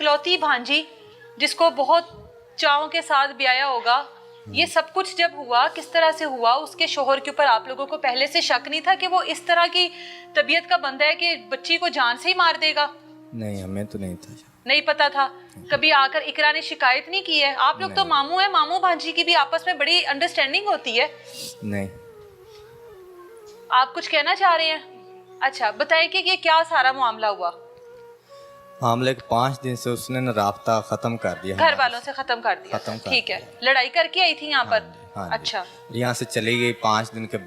इकलौती भांजी जिसको बहुत चावों के साथ ब्याया होगा, ये सब कुछ जब हुआ किस तरह से हुआ? उसके शोहर के ऊपर आप लोगों को पहले से शक नहीं था कि वो इस तरह की तबीयत का बंदा है कि बच्ची को जान से ही मार देगा? नहीं, हमें तो नहीं था। नहीं पता था? कभी आकर इकरा ने शिकायत नहीं की है? आप लोग तो मामू हैं, मामू भांजी की भी आपस में बड़ी अंडरस्टैंडिंग होती है। नहीं। आप कुछ कहना चाह रहे हैं? अच्छा बताइए कि ये क्या सारा मामला हुआ? मामले के 5 दिन से उसने न राब्ता खत्म कर दिया, घर वालों से खत्म कर दिया? ठीक है, लड़ाई करके आई थी यहाँ पर? हाँ, अच्छा, यहाँ से चली गई 5 दिन के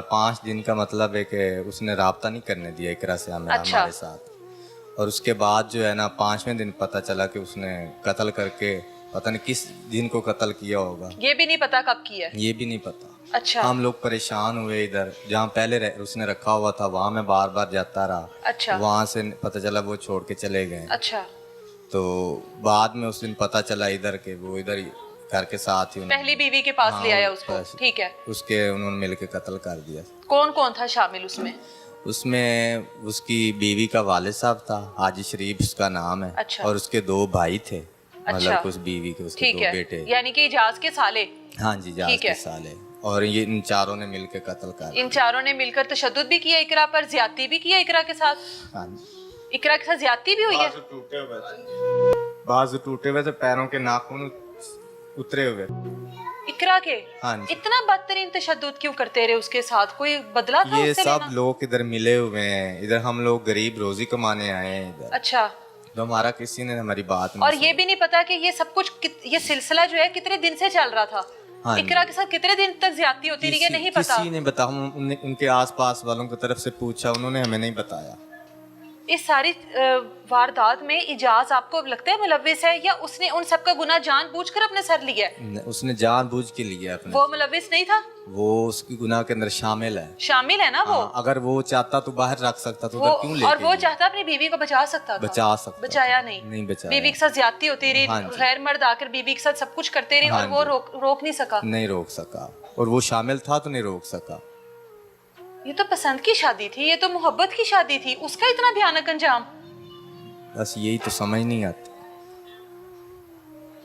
5 दिन का मतलब है कि उसने राब्ता नहीं करने दिया इकरा से हमारे साथ। और उसके बाद जो है ना 5वें दिन पता चला कि उसने कत्ल करके, पता नहीं किस दिन को कत्ल किया होगा, ये भी नहीं पता कब किया है? ये भी नहीं पता। अच्छा, हम लोग परेशान हुए, इधर जहाँ पहले उसने रखा हुआ था वहाँ मैं बार बार जाता रहा। अच्छा, वहाँ से पता चला वो छोड़ के चले गए। अच्छा, तो बाद में उस दिन पता चला इधर के वो इधर घर के साथ ही पहली बीवी के पास ले आया उसको? बस। ठीक है, उसके उन्होंने मिलके कत्ल कर दिया। कौन कौन था शामिल उसमें? उसमें उसकी बीवी का वालिद साहब था, हाजी शरीफ उसका नाम है। अच्छा। और उसके 2 भाई थे, अच्छा। मतलब उस बीवी के उसके 2 बेटे। यानी कि इजाज के साले? हाँ जी, इजाज के साले। और ये इन चारों ने मिलकर कत्ल कर, इन चारों ने मिलकर तशद्दुद भी किया इकरा पर, ज्यादती भी किया इकरा के साथ? हाँ जी। इकरा के साथ ज्यादती भी हुई है? बाजू टूटे हुए थे, पैरों के नाखून उतरे हुए। इकरा के? हाँ जी। इतना बदतरीन तशद्दुद क्यों करते रहे उसके साथ? कोई बदला था ये उससे सब लेना? लोग इधर मिले हुए हैं, इधर हम लोग गरीब रोजी कमाने आए हैं इधर। अच्छा, तो हमारा किसी ने हमारी बात नहीं और ये भी नहीं पता कि ये सब कुछ ये सिलसिला जो है कितने दिन से चल रहा था? हाँ इकरा के साथ कितने दिन तक ज्यादती होती रही है? नहीं पता? किसी ने बताया, उनके आसपास वालों की तरफ से पूछा, उन्होंने हमें नहीं बताया। इस सारी वारदात में इजाज आपको लगता है मुलव्विस है, या उसने उन सब का गुनाह जानबूझकर अपने सर लिया है? उसने जानबूझ के लिया अपने। वो मुलव्विस नहीं था? वो उसकी गुनाह के अंदर शामिल है। शामिल है ना वो? अगर वो चाहता तो बाहर रख सकता, तो उधर क्यों लेके और वो चाहता अपनी बीवी को बचा सकता था? बचा सकता, बचाया नहीं बचाया। बीवी के साथ ज्यादती होती रही, गैर मर्द आकर बीवी के साथ सब कुछ करते रहे, और वो रोक नहीं सका? नहीं रोक सका, और वो शामिल था तो नहीं रोक सका। ये तो पसंद की शादी थी, ये तो मोहब्बत की शादी थी, उसका इतना भयानक अंजाम? बस यही तो समझ नहीं आती।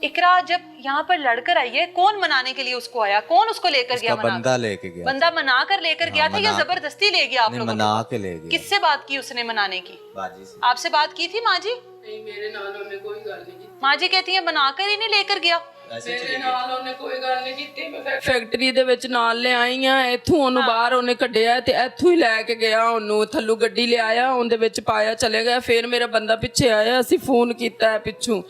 इकरा जब यहाँ पर लड़कर आई है, कौन मनाने के लिए उसको आया? कौन उसको लेकर गया? बंदा लेके गया। बंदा मना कर लेकर गया था या जबरदस्ती ले गया आप लोगों को? मना के ले गया। किससे बात की उसने मनाने की? बाजी से। आपसे बात की थी माँ जी? नहीं, मेरे नाल उन्होंने कोई गल नहीं की। माँ जी कहती है बनाकर ही नहीं लेकर गया। ਮੇਰੇ ਨਾਲ ਉਹਨੇ ਕੋਈ ਗੱਲ ਨਹੀਂ ਕੀਤੀ। ਮੈਂ ਫੈਕਟਰੀ ਦੇ ਵਿੱਚ ਨਾਲ ਲੈ ਆਈ ਆ, ਇੱਥੋਂ ਉਹਨੂੰ ਬਾਹਰ ਉਹਨੇ ਕੱਢਿਆ ਤੇ ਇੱਥੋਂ ਹੀ ਲੈ ਕੇ ਗਿਆ ਉਹਨੂੰ, ਥੱਲੋਂ ਗੱਡੀ ਲਿਆਇਆ, ਉਹਦੇ ਵਿੱਚ ਪਾਇਆ, ਚਲੇ ਗਿਆ। ਫਿਰ ਮੇਰਾ ਬੰਦਾ ਪਿੱਛੇ ਆਇਆ, ਅਸੀਂ ਫੋਨ ਕੀਤਾ ਪਿੱਛੋਂ,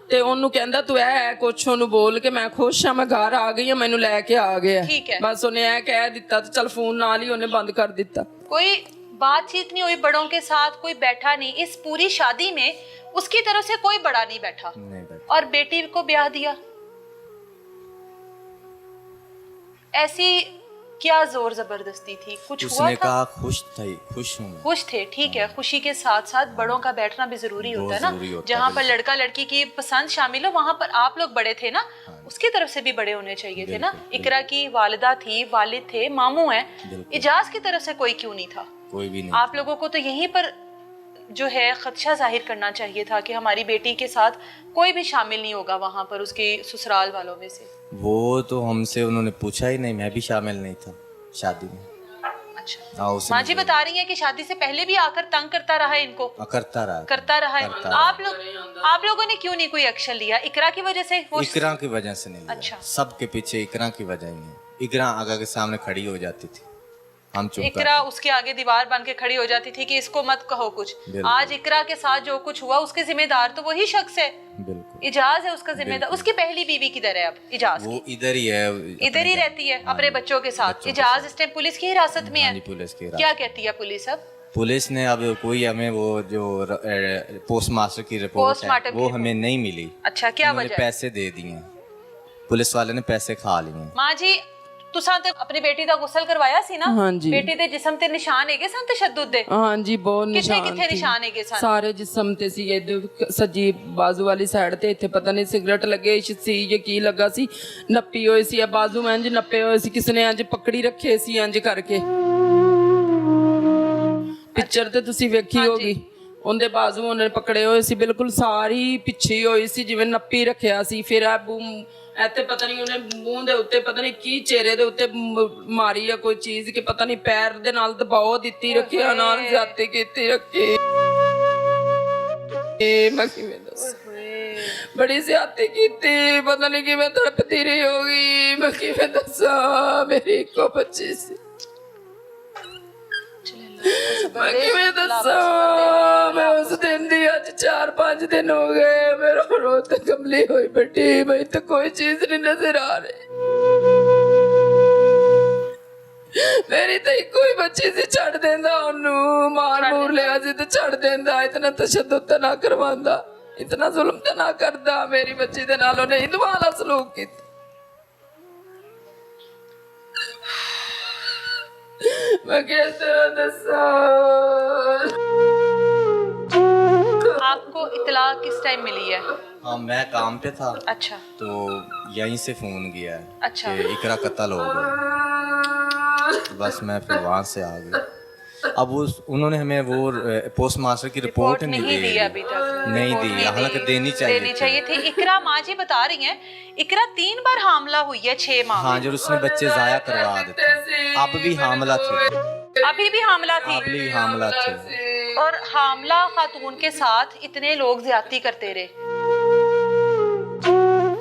ਤੇ ਉਹਨੂੰ ਕਹਿੰਦਾ ਤੂੰ ਐ ਕੁਛ ਉਹਨੂੰ ਬੋਲ ਕੇ ਮੈਂ ਖੁਸ਼ ਆ, ਮੈਂ ਘਰ ਆ ਗਈ ਆ, ਮੈਨੂੰ ਲੈ ਕੇ ਆ ਗਿਆ। ਬਸ ਉਹਨੇ ਐ ਕਹਿ ਦਿੱਤਾ ਤੇ ਚਲ ਫੋਨ ਨਾਲ ਹੀ ਉਹਨੇ ਬੰਦ ਕਰ ਦਿੱਤਾ। कोई बातचीत नहीं हुई बड़ों के साथ, कोई बैठा नहीं इस पूरी शादी में, उसकी तरफ से कोई बड़ा नहीं बैठा, और बेटी को ब्याह दिया। ऐसी क्या जोर जबरदस्ती थी? कुछ उसने हुआ था? कहा खुश थे, खुश हूँ, खुश थे, ठीक है। खुशी के साथ साथ बड़ों का बैठना भी जरूरी होता है ना। जहाँ पर लड़का लड़की की पसंद शामिल हो, वहाँ पर आप लोग बड़े थे ना, उसकी तरफ से भी बड़े होने चाहिए थे ना। इकरा की वालिदा थी, वालिद थे, मामू हैं, इजाज की तरफ से कोई क्यों नहीं था? कोई भी नहीं। आप लोगों को तो यहीं पर जो है खदशा जाहिर करना चाहिए था कि हमारी बेटी के साथ कोई भी शामिल नहीं होगा वहाँ पर, उसके ससुराल वालों में से। वो तो हमसे उन्होंने पूछा ही नहीं, मैं भी शामिल नहीं था शादी में। अच्छा, माँ जी बता रही है कि शादी से पहले भी आकर तंग करता रहा है इनको? करता रहा है। आप लोगों ने क्यों नहीं कोई एक्शन लिया? इकरा की वजह से? इकरा की वजह से नहीं लिया। अच्छा, सबके पीछे इकरा की वजह ही है। इकरा आगा के सामने खड़ी हो जाती थी, हम चुप इकरा उसके आगे दीवार बन के खड़ी हो जाती थी कि इसको मत कहो कुछ। आज इकरा के साथ जो कुछ हुआ उसके जिम्मेदार तो वही शख्स है। बिल्कुल, इजाज है उसका जिम्मेदार। उसकी पहली बीवी किधर है अब? इजाज वो इधर ही है, इधर ही रहती है अपने बच्चों के साथ। इजाज इस टाइम पुलिस की हिरासत में है। पुलिस की क्या कहती है पुलिस अब? पुलिस ने अब कोई हमें वो जो पोस्टमास्टर की रिपोर्ट है वो हमें नहीं मिली। अच्छा, क्या वजह? पैसे दे दिए, पुलिस वाले ने पैसे खा लिए। माँ जी तुसां ते अपनी बेटी दा गुसल करवाया सी ना? हाँ जी। बेटी दे जिस्म ते निशान हैगे सन तशद्दुद दे? हाँ जी, बहुत निशान किथे निशान हैगे सन? ਸਾਰੇ ਜਿਸਮ ਤੇ ਸੀ। ਸੱਜੀ ਬਾਜ਼ੂ ਵਾਲੀ ਸਾਈਡ ਤੇ ਇੱਥੇ ਪਤਾ ਨਹੀਂ ਸਿਗਰਟ ਲੱਗੇ ਸੀ ਜਾਂ ਕੀ ਲੱਗਾ ਸੀ, ਨੱਪੀ ਹੋਈ ਸੀ। ਬਾਜ਼ੂ ਮੈਂ ਇੰਜ ਨੱਪੇ ਹੋਏ ਸੀ, ਕਿਸੇ ਨੇ ਇੰਜ ਪਕੜੀ ਰੱਖੇ ਸੀ ਇੰਜ ਕਰਕੇ। ਪਿਕਚਰ ਤੇ ਤੁਸੀਂ ਵੇਖੀ ਹੋਗੀ, ਉਹਦੇ ਬਾਜ਼ੂ ਉਹਨੇ ਪਕੜੇ ਹੋਏ ਸੀ, ਬਿਲਕੁਲ ਸਾਰੀ ਪਿੱਛੇ ਹੋਈ ਸੀ ਜਿਵੇਂ ਨੱਪੀ ਰੱਖਿਆ ਸੀ। ਫਿਰ ਆ ਇੱਥੇ ਪਤਾ ਨਹੀਂ ਉਹਨੇ ਮੂੰਹ ਦੇ ਉੱਤੇ ਪਤਾ ਨਹੀਂ ਕੀ ਚਿਹਰੇ ਦੇ ਉੱਤੇ ਮਾਰੀ ਆ ਕੋਈ ਚੀਜ਼, ਕਿ ਪਤਾ ਨਹੀਂ ਪੈਰ ਦੇ ਨਾਲ ਦਬਾਅ ਦਿੱਤੀ ਰੱਖਿਆ, ਨਾਲ ਜ਼ਿਆਦਤੀ ਕੀਤੀ ਰੱਖੀ। ਮੈਂ ਕਿਵੇਂ ਦੱਸਾਂ, ਬੜੀ ਜ਼ਿਆਦਤੀ ਕੀਤੀ, ਪਤਾ ਨਹੀਂ ਕਿਵੇਂ ਤੜਪਦੀ ਰਹੀ ਹੋਗੀ। ਮੈਂ ਕਿਵੇਂ ਦੱਸਾਂ, ਮੇਰੀ ਇੱਕੋ ਬੱਚੀ ਸੀ। ਮੈਂ ਕਿਵੇਂ ਦੱਸਾਂ, ਮੈਂ ਉਸ ਦਿਨ ਦੀ ਅੱਜ 4-5 ਦਿਨ ਹੋ ਗਏ, ਮੇਰਾ ਰੋ ਤੇ ਕਮਲੀ ਹੋਈ ਬੈਠੀ, ਮੈਂ ਤਾਂ ਕੋਈ ਚੀਜ਼ ਨਹੀਂ ਨਜ਼ਰ ਆ ਰਹੀ। ਮੇਰੀ ਤਾਂ ਇੱਕੋ ਹੀ ਬੱਚੀ ਸੀ, ਛੱਡ ਦਿੰਦਾ ਉਹਨੂੰ, ਮਾਰ ਮੂਰ ਲਿਆ ਸੀ ਤੇ ਛੱਡ ਦਿੰਦਾ। ਇਤਨਾ ਤਸ਼ੱਦਦ ਤਾਂ ਨਾ ਕਰਵਾਉਂਦਾ, ਇਤਨਾ ਜ਼ੁਲਮ ਤਾਂ ਨਾ ਕਰਦਾ। ਮੇਰੀ ਬੱਚੀ ਦੇ ਨਾਲ ਉਹਨੇ ਹਿੰਦੂਆਂ ਵਾਲਾ ਸਲੂਕ ਕੀਤਾ। मैं किस तरह दसा। आपको इतला किस टाइम मिली है? हाँ, मैं काम पे था। अच्छा। तो यहीं से फोन किया है अच्छा। कि इकरा कत्ल हो गई। तो बस मैं फिर वहाँ से आ गई। अब उन्होंने हमें वो पोस्ट मास्टर की रिपोर्ट नहीं दी अभी तक। नहीं दी, हालांकि देनी चाहिए थी। इकरा माँ जी बता रही हैं, इकरा 3 बार हामला हुई है 6 माह। हाँ, जो उसने बच्चे जाया करवा देते। अब भी हामला थी, अभी भी हामला थी, अभी भी हामला थी। और हामला खातून के साथ इतने लोग ज्यादती करते रहे।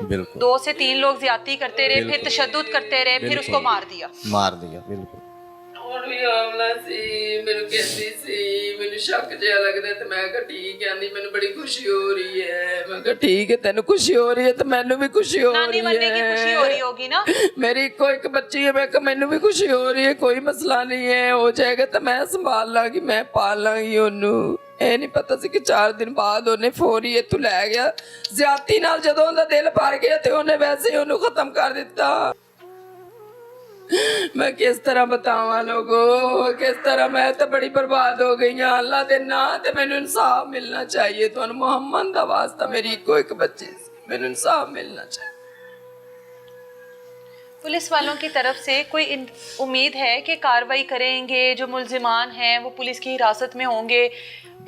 बिल्कुल 2 से 3 लोग ज्यादती करते रहे, फिर तशद्दुद करते रहे, फिर उसको मार दिया। बिल्कुल। ਹੁਣ ਵੀ ਆਮਲਾ ਸੀ, ਮੈਨੂੰ ਕਹਿੰਦੀ ਸੀ, ਮੈਨੂੰ ਸ਼ੱਕ ਜਿਹਾ ਲੱਗਦਾ ਤੇ ਮੈਂ ਕਿਹਾ ਠੀਕ ਹੈ। ਆਂਦੀ ਮੈਨੂੰ ਬੜੀ ਖੁਸ਼ੀ ਹੋ ਰਹੀ ਹੈ। ਮੈਂ ਕਿਹਾ ਠੀਕ ਹੈ, ਤੈਨੂੰ ਖੁਸ਼ੀ ਹੋ ਰਹੀ ਹੈ ਤੇ ਮੈਨੂੰ ਵੀ ਖੁਸ਼ੀ ਹੋ ਰਹੀ ਹੈ। नानी बनने की खुशी हो रही होगी ना। ਮੇਰੀ ਇੱਕੋ ਇੱਕ ਬੱਚੀ ਹੈ, ਮੈਂ ਕਿਹਾ ਮੈਨੂੰ ਵੀ ਖੁਸ਼ੀ ਹੋ ਰਹੀ ਹੈ, ਕੋਈ ਮਸਲਾ ਨਹੀਂ ਹੈ, ਹੋ ਜਾਏਗਾ ਤਾਂ ਮੈਂ ਸੰਭਾਲ ਲਾਂਗੀ, ਮੈਂ ਪਾਲ ਲਾਂਗੀ ਉਹਨੂੰ। ਇਹ ਨਹੀਂ ਪਤਾ ਸੀ ਕਿ 4 ਦਿਨ ਬਾਅਦ ਉਹਨੇ ਫੌਰੀ ਇੱਥੋਂ ਲੈ ਗਿਆ। ਜ਼ਿਆਦਤੀ ਨਾਲ ਜਦੋਂ ਉਹਦਾ ਦਿਲ ਭਰ ਗਿਆ ਤੇ ਉਹਨੇ ਵੈਸੇ ਹੀ ਉਹਨੂੰ ਖਤਮ ਕਰ ਦਿੱਤਾ। मैं किस तरह बतावा लोगों, किस तरह मैं तो बड़ी बर्बाद हो गई हाँ। अल्लाह दे ना ते मैनू इंसाफ मिलना चाहिए। तो मोहम्मद दा वास्ता, मेरी इको एक बच्ची, मैनू इंसाफ मिलना चाहिए। पुलिस वालों की तरफ से कोई उम्मीद है कि कार्रवाई करेंगे, जो मुल्जिमान हैं वो पुलिस की हिरासत में होंगे,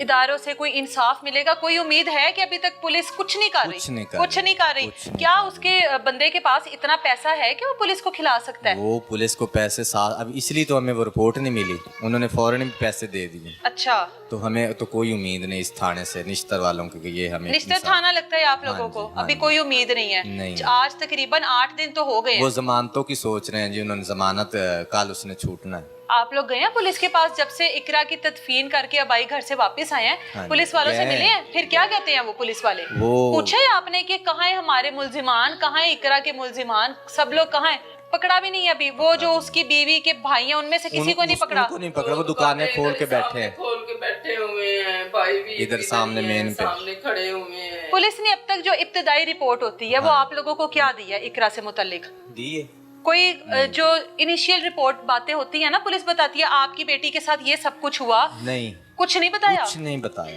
इदारों से कोई इंसाफ मिलेगा? कोई उम्मीद है कि अभी तक पुलिस कुछ नहीं कर रही? कुछ नहीं कर रही। क्या उसके बंदे के पास इतना पैसा है कि वो पुलिस को खिला सकता है? वो पुलिस को पैसे साथ, अब इसलिए तो हमें वो रिपोर्ट नहीं मिली, उन्होंने फौरन ही पैसे दे दिए। अच्छा। तो हमें तो कोई उम्मीद नहीं इस थाने से, निश्तर वालों की, कि ये हमें निश्तर थाना लगता है आप लोगों को? अभी कोई उम्मीद नहीं है? नहीं। आज तकरीबन 8 दिन तो हो गए। वो जमानतों की सोच रहे हैं जी, उन्होंने जमानत कल उसने छूटना है। आप लोग गए हैं पुलिस के पास जब से इकरा की तदफीन करके अबाई घर से वापस आए हैं? हाँ, पुलिस वालों से मिले हैं? फिर क्या कहते हैं वो पुलिस वाले? पूछे आपने कि कहाँ है हमारे मुल्जिमान, कहाँ है इकरा के मुल्जिमान, सब लोग कहाँ है? पकड़ा भी नहीं है अभी। वो जो उसकी बीवी के भाई हैं उनमें से किसी को नहीं पकड़ा? उनको नहीं पकड़ा, वो दुकानें खोल के बैठे हैं, खोल के बैठे हुए हैं, भाई भी इधर सामने मेन पे सामने खड़े हुए हैं। पुलिस ने अब तक जो इब्तदाई रिपोर्ट होती है वो आप लोगों को क्या दी है इकरा से मुतल्लिक? दिए कोई जो इनिशियल रिपोर्ट बातें होती है ना, पुलिस बताती है आपकी बेटी के साथ ये सब कुछ हुआ, नहीं, कुछ नहीं बताया? कुछ नहीं बताया।